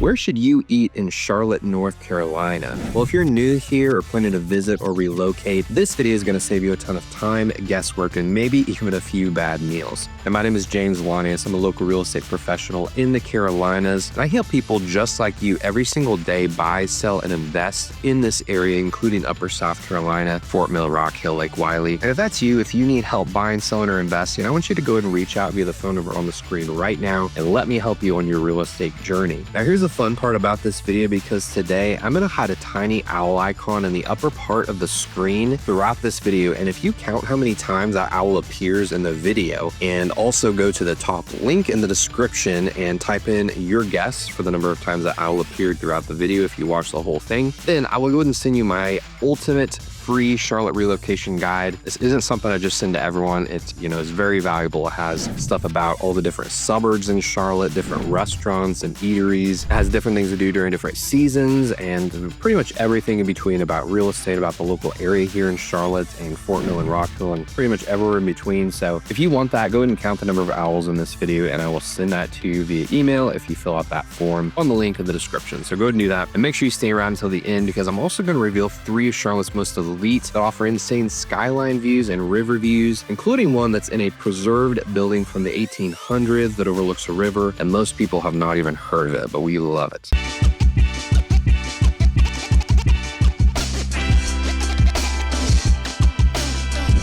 Where should you eat in Charlotte, North Carolina? Well, if you're new here or planning to visit or relocate, this video is going to save you a ton of time, guesswork, and maybe even a few bad meals. And my name is James Lanius. I'm a local real estate professional in the Carolinas, and I help people just like you every single day buy, sell, and invest in this area, including Upper South Carolina, Fort Mill, Rock Hill, Lake Wiley. And if that's you, if you need help buying, selling, or investing, I want you to go ahead and reach out via the phone number on the screen right now and let me help you on your real estate journey. Now, here's the fun part about this video, because today I'm going to hide a tiny owl icon in the upper part of the screen throughout this video. And if you count how many times that owl appears in the video and also go to the top link in the description and type in your guess for the number of times that owl appeared throughout the video, if you watch the whole thing, then I will go ahead and send you my ultimate free Charlotte relocation guide. This isn't something I just send to everyone. It's very valuable. It has stuff about all the different suburbs in Charlotte, different restaurants and eateries. It has different things to do during different seasons and pretty much everything in between about real estate, about the local area here in Charlotte and Fort Mill and Rock Hill and pretty much everywhere in between. So if you want that, go ahead and count the number of owls in this video and I will send that to you via email if you fill out that form on the link in the description. So go ahead and do that and make sure you stay around until the end, because I'm also going to reveal 3 of Charlotte's most elite that offer insane skyline views and river views, including one that's in a preserved building from the 1800s that overlooks a river, and most people have not even heard of it, but we love it.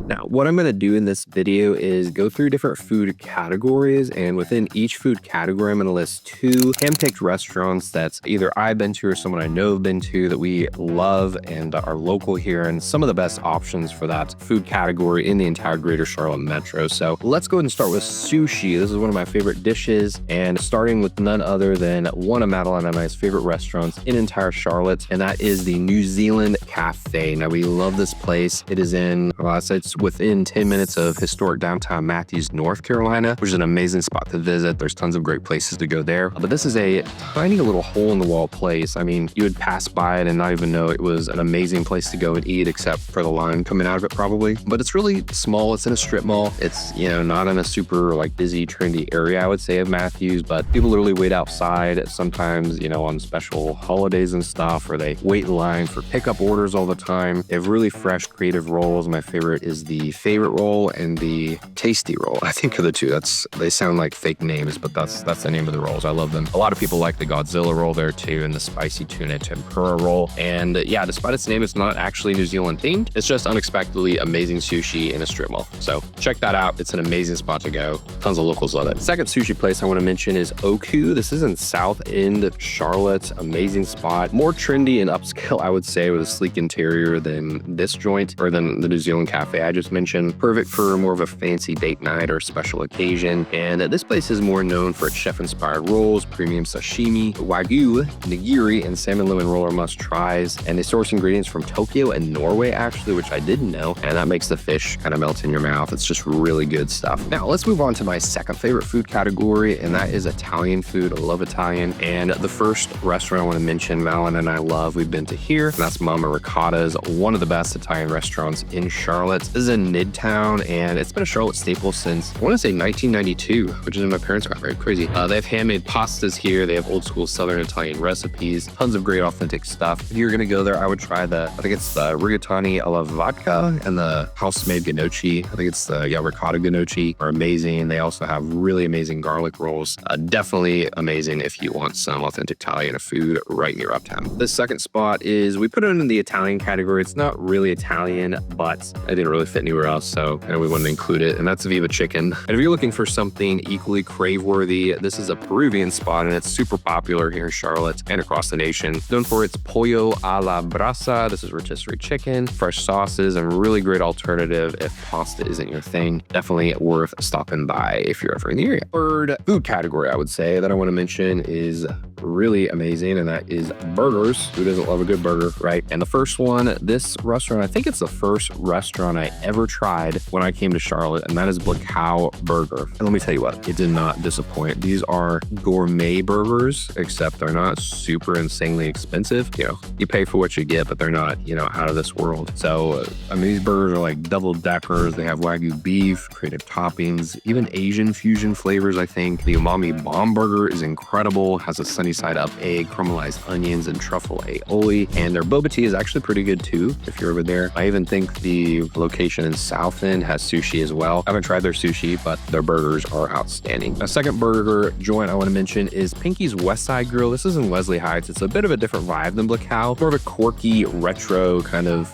Now, what I'm going to do in this video is go through different food categories, and within each food category, I'm going to list 2 hand-picked restaurants that's either I've been to or someone I know have been to that we love and are local here, and some of the best options for that food category in the entire greater Charlotte metro. So let's go ahead and start with sushi. This is one of my favorite dishes, and starting with none other than one of Madeline and I's favorite restaurants in entire Charlotte, and that is the New Zealand Cafe. Now, we love this place. It is in, it's within 10 minutes of historic downtown Matthews, North Carolina, which is an amazing spot to visit. There's tons of great places to go there. But this is a tiny little hole-in-the-wall place. I mean, you would pass by it and not even know it was an amazing place to go and eat, except for the line coming out of it probably. But it's really small. It's in a strip mall. It's, not in a super busy, trendy area, I would say, of Matthews, but people literally wait outside sometimes, on special holidays and stuff, or they wait in line for pickup orders all the time. They have really fresh, creative rolls. My favorite is the favorite roll and the tasty roll. I think are the 2. They sound like fake names, but that's the name of the rolls. I love them. A lot of people like the Godzilla roll there too, and the spicy tuna tempura roll. And yeah, despite its name, it's not actually New Zealand themed. It's just unexpectedly amazing sushi in a strip mall. So check that out. It's an amazing spot to go. Tons of locals love it. Second sushi place I want to mention is Oku. This is in South End, Charlotte. Amazing spot. More trendy and upscale, I would say, with a sleek interior than this joint or than the New Zealand Cafe I just mentioned. Perfect for more of a fancy date night or special occasion. And this place is more known for its chef-inspired rolls, premium sashimi, Wagyu, nigiri, and salmon lemon roll are must-tries. And they source ingredients from Tokyo and Norway, actually, which I didn't know. And that makes the fish kind of melt in your mouth. It's just really good stuff. Now, let's move on to my second favorite food category, and that is Italian food. I love Italian. And the first restaurant I want to mention, Malin and I love, we've been to here, and that's Mama Ricotta's, one of the best Italian restaurants in Charlotte. This is in Midtown, and it's been a Charlotte staple since, I want to say 1992, which is when my parents got married. Crazy. They have handmade pastas here. They have old school Southern Italian recipes, tons of great authentic stuff. If you're going to go there, I would try I think it's the rigatoni alla vodka and the house-made gnocchi. I think it's the ricotta gnocchi are amazing. They also have really amazing garlic rolls. Definitely amazing if you want some authentic Italian food right near Uptown. The second spot is, we put it in the Italian category. It's not really Italian, but it didn't really fit anywhere else, so we wanted to include it, and that's Viva Chicken. And if you're looking for something equally crave-worthy, this is a Peruvian spot, and it's super popular here in Charlotte and across the nation. Known for its pollo a la brasa. This is rotisserie chicken, fresh sauces, and really great alternative if pasta isn't your thing. Definitely worth stopping by if you're ever in the area. Third food category I would say that I want to mention is really amazing, and that is burgers. Who doesn't love a good burger, right? And the first one, this restaurant, I think it's the first restaurant I ever tried when I came to Charlotte, and that is Cow Burger. And let me tell you what, it did not disappoint. These are gourmet burgers, except they're not super insanely expensive. You pay for what you get, but they're not, out of this world. So, these burgers are like double deckers. They have Wagyu beef, creative toppings, even Asian fusion flavors, I think. The umami bomb burger is incredible, has a sunny side up egg, caramelized onions, and truffle aioli. And their boba tea is actually pretty good too, if you're over there. I even think the location in South End has sushi as well. I haven't tried their sushi, but their burgers are outstanding. A second burger joint I want to mention is Pinky's West Side Grill. This is in Wesley Heights. It's a bit of a different vibe than Blacow. More of a quirky retro kind of,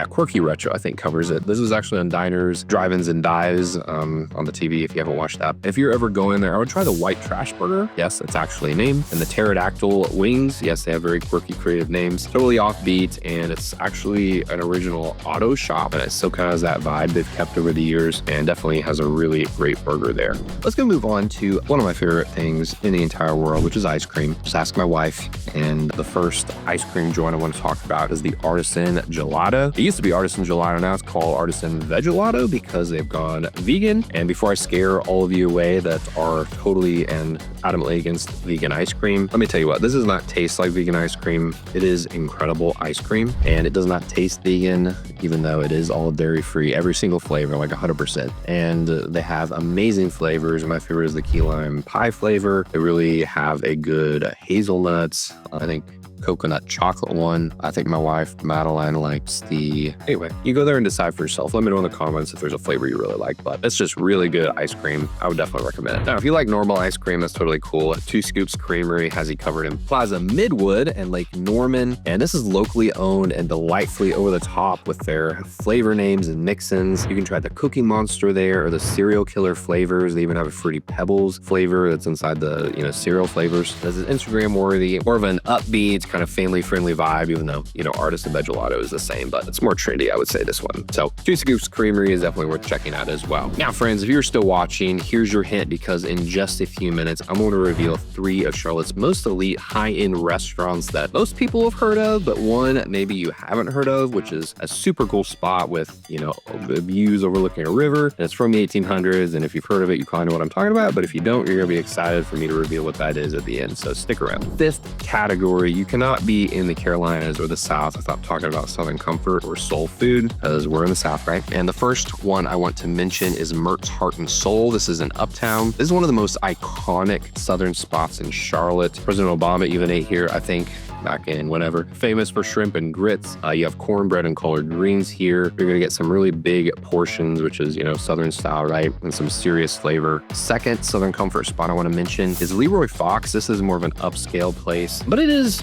quirky retro, I think covers it. This was actually on Diners, Drive-Ins, and Dives on the TV if you haven't watched that. If you're ever going there, I would try the White Trash Burger. Yes, it's actually a name. And the Pterodactyl Wings. Yes, they have very quirky, creative names. Totally offbeat, and it's actually an original auto shop, and it still kind of has that vibe they've kept over the years, and definitely has a really great burger there. Let's go move on to one of my favorite things in the entire world, which is ice cream. Just ask my wife, and the first ice cream joint I want to talk about is the Artisan Gelato. It used to be Artisan Gelato, now it's called Artisan Vegelato because they've gone vegan. And before I scare all of you away that are totally and adamantly against vegan ice cream, let me tell you what, this does not taste like vegan ice cream. It is incredible ice cream, and it does not taste vegan, even though it is all dairy-free, every single flavor, like 100%. And they have amazing flavors. My favorite is the key lime pie flavor. They really have a good hazelnuts, I think coconut chocolate one. I think my wife, Madeline, likes the... Anyway, you go there and decide for yourself. Let me know in the comments if there's a flavor you really like, but it's just really good ice cream. I would definitely recommend it. Now, if you like normal ice cream, that's totally cool. Two Scoops Creamery has you covered in Plaza Midwood and Lake Norman, and this is locally owned and delightfully over the top with their flavor names and mix-ins. You can try the Cookie Monster there or the Serial Killer flavors. They even have a Fruity Pebbles flavor that's inside the, cereal flavors. This is Instagram worthy, more of an upbeat, kind of family-friendly vibe, even though, Artisan Vegelato is the same, but it's more trendy, I would say, this one. So, Two Scoops Creamery is definitely worth checking out as well. Now, friends, if you're still watching, here's your hint, because in just a few minutes, I'm going to reveal 3 of Charlotte's most elite high-end restaurants that most people have heard of, but one maybe you haven't heard of, which is a super cool spot with, the views overlooking a river, and it's from the 1800s, and if you've heard of it, you probably know what I'm talking about, but if you don't, you're going to be excited for me to reveal what that is at the end, so stick around. 5th category, you cannot be in the Carolinas or the South without talking about Southern comfort or soul food, because we're in the South, right? And the first one I want to mention is Mert's Heart and Soul. This is in Uptown. This is one of the most iconic Southern spots in Charlotte. President Obama even ate here, I think, back in whenever. Famous for shrimp and grits. You have cornbread and collard greens here. You're gonna get some really big portions, which is, Southern style, right? And some serious flavor. Second Southern comfort spot I wanna mention is Leroy Fox. This is more of an upscale place, but it is,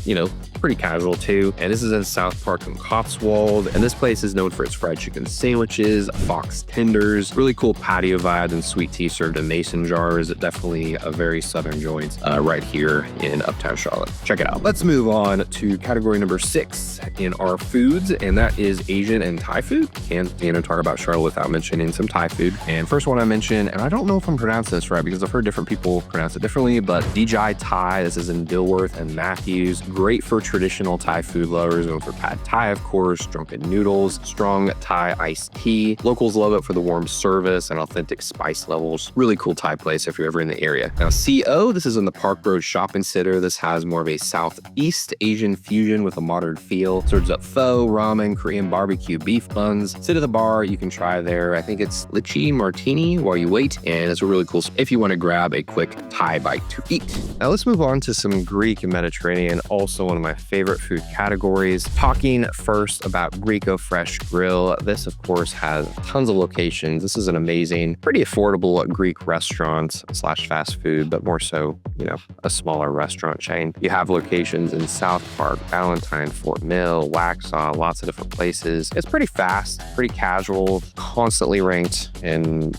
pretty casual too. And this is in South Park and Cotswold. And this place is known for its fried chicken sandwiches, fox tenders, really cool patio vibe, and sweet tea served in mason jars. Definitely a very Southern joint right here in Uptown Charlotte. Check it out. Let's move on to category number 6 in our foods, and that is Asian and Thai food. Can't, talk about Charlotte without mentioning some Thai food. And first one I mentioned, and I don't know if I'm pronouncing this right because I've heard different people pronounce it differently, but Dijai Thai. This is in Dilworth and Matthews. Great for traditional Thai food lovers, known for pad Thai, of course, drunken noodles, strong Thai iced tea. Locals love it for the warm service and authentic spice levels. Really cool Thai place if you're ever in the area. Now, CO, this is in the Park Road Shopping Center. This has more of a Southeast Asian fusion with a modern feel. Serves up pho, ramen, Korean barbecue beef buns. Sit at the bar, you can try there. I think it's lychee martini while you wait, and it's a really cool if you want to grab a quick Thai bite to eat. Now let's move on to some Greek and Mediterranean, also one of my favorite food categories. Talking first about Greco Fresh Grill. This, of course, has tons of locations. This is an amazing, pretty affordable Greek restaurant / fast food, but more so, a smaller restaurant chain. You have locations in South Park, Valentine, Fort Mill, Waxhaw, lots of different places. It's pretty fast, pretty casual, constantly ranked in,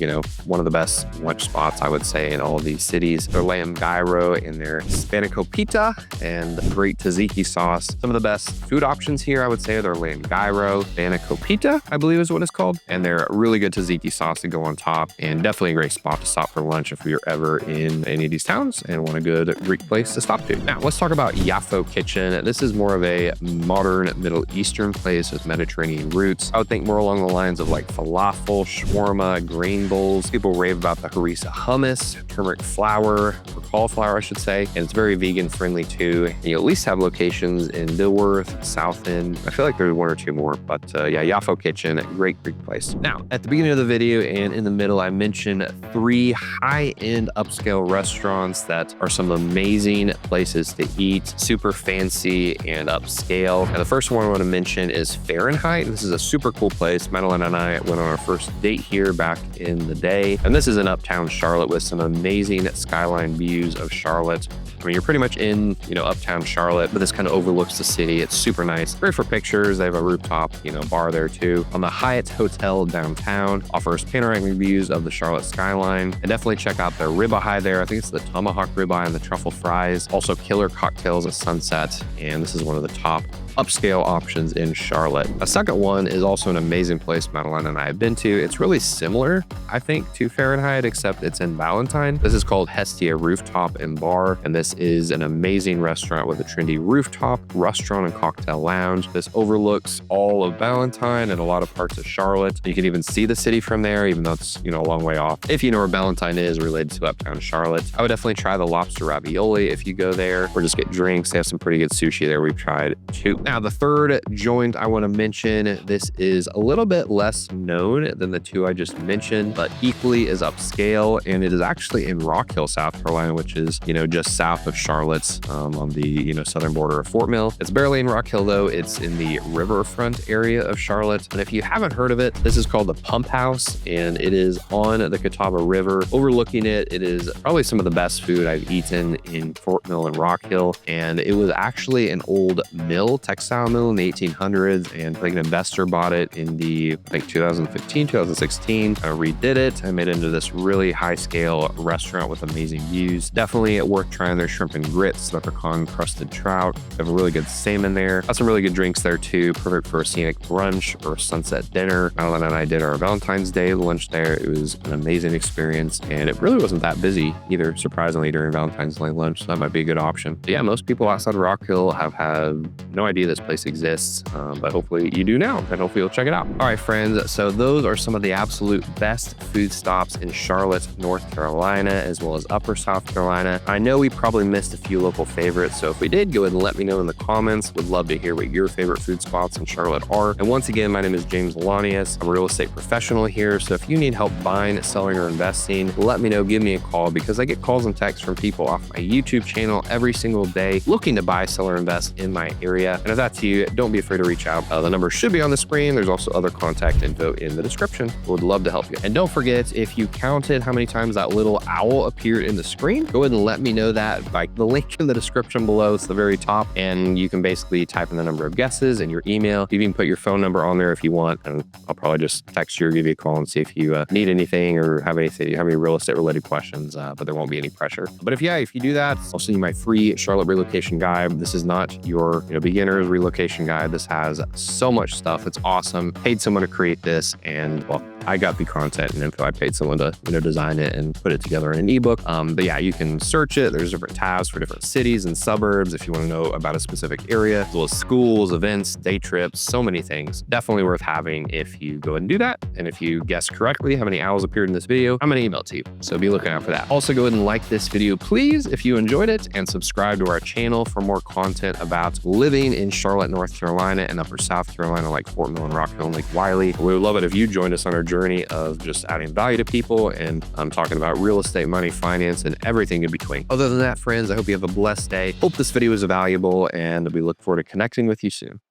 one of the best lunch spots, I would say, in all of these cities. Their lamb gyro and their spanakopita and great tzatziki sauce. Some of the best food options here, I would say, are their lamb gyro, spanakopita, I believe is what it's called, and their really good tzatziki sauce to go on top, and definitely a great spot to stop for lunch if you're ever in any of these towns and want a good Greek place to stop to. Now, let's talk about Yafo Kitchen. This is more of a modern Middle Eastern place with Mediterranean roots. I would think more along the lines of like falafel, shawarma, grain bowls. People rave about the harissa hummus, turmeric flour, cauliflower, I should say. And it's very vegan friendly too. And you at least have locations in Dilworth, South End. I feel like there's one or two more, but yeah, Yafo Kitchen, great place. Now, at the beginning of the video and in the middle, I mentioned 3 high-end upscale restaurants that are some amazing places to eat, super fancy and upscale. And the first one I want to mention is Fahrenheit. This is a super cool place. Madeline and I went on our first date here back in the day. And this is in Uptown Charlotte with some amazing skyline views of Charlotte. I mean, you're pretty much in, Uptown Charlotte, but this kind of overlooks the city. It's super nice. Great for pictures. They have a rooftop, bar there too. On the Hyatt Hotel downtown, offers panoramic views of the Charlotte skyline. And definitely check out their ribeye there. I think it's the tomahawk ribeye and the truffle fries. Also killer cocktails at sunset. And this is one of the top upscale options in Charlotte. A second one is also an amazing place Madeline and I have been to. It's really similar, I think, to Fahrenheit, except it's in Valentine. This is called Hestia Rooftop and Bar, and this is an amazing restaurant with a trendy rooftop, restaurant, and cocktail lounge. This overlooks all of Valentine and a lot of parts of Charlotte. You can even see the city from there, even though it's, a long way off. If you know where Valentine is related to Uptown Charlotte, I would definitely try the lobster ravioli if you go there, or just get drinks. They have some pretty good sushi there we've tried too. Now, the third joint I want to mention, this is a little bit less known than the 2 I just mentioned, but equally is upscale, and it is actually in Rock Hill, South Carolina, which is, just south of Charlotte, on the, southern border of Fort Mill. It's barely in Rock Hill though. It's in the riverfront area of Charlotte. And if you haven't heard of it, this is called the Pump House, and it is on the Catawba River, overlooking it. It is probably some of the best food I've eaten in Fort Mill and Rock Hill. And it was actually an old mill, textile mill in the 1800s, and like an investor bought it in the 2015, 2016, redid it and made it into this really high scale restaurant with amazing views. Definitely worth trying their shrimp and grits, leprechaun crusted trout. They have a really good salmon there. Got some really good drinks there too, perfect for a scenic brunch or a sunset dinner. Madeline and I did our Valentine's Day lunch there. It was an amazing experience, and it really wasn't that busy either, surprisingly, during Valentine's Day lunch, so that might be a good option. But yeah, most people outside of Rock Hill have had no idea this place exists, but hopefully you do now, and hopefully you'll check it out. All right, friends, so those are some of the absolute best food stops in Charlotte, North Carolina, as well as Upper South Carolina. I know we probably missed a few local favorites, so if we did, go ahead and let me know in the comments. Would love to hear what your favorite food spots in Charlotte are. And once again, my name is James Lanius. I'm a real estate professional here, so if you need help buying, selling, or investing, let me know, give me a call, because I get calls and texts from people off my YouTube channel every single day looking to buy, sell, or invest in my area. And if that's you, don't be afraid to reach out. The number should be on the screen. There's also other contact info in the description. Would love to help you. And don't forget, if you counted how many times that little owl appeared in the screen, go ahead and let me know that by the link in the description below. It's the very top, and you can basically type in the number of guesses and your email. You can put your phone number on there if you want, and I'll probably just text you or give you a call and see if you need anything or have any real estate related questions, but there won't be any pressure. But if you do that, I'll send you my free Charlotte relocation guide. This is not your beginner's relocation guide. This has so much stuff. It's awesome. Paid someone to create this, and well, I got the content and info. I paid someone to design it and put it together in an ebook. But yeah, you can search it. There's different tabs for different cities and suburbs if you want to know about a specific area, as well as schools, events, day trips, so many things. Definitely worth having if you go ahead and do that. And if you guess correctly how many owls appeared in this video, I'm going to email it to you. So be looking out for that. Also, go ahead and like this video, please, if you enjoyed it, and subscribe to our channel for more content about living in Charlotte, North Carolina, and Upper South Carolina, like Fort Mill and Rock Hill and Lake Wiley. We would love it if you joined us on our journey of just adding value to people, and I'm talking about real estate, money, finance, and everything in between. Other than that, friends, I hope you have a blessed day. Hope this video was valuable, and we look forward to connecting with you soon.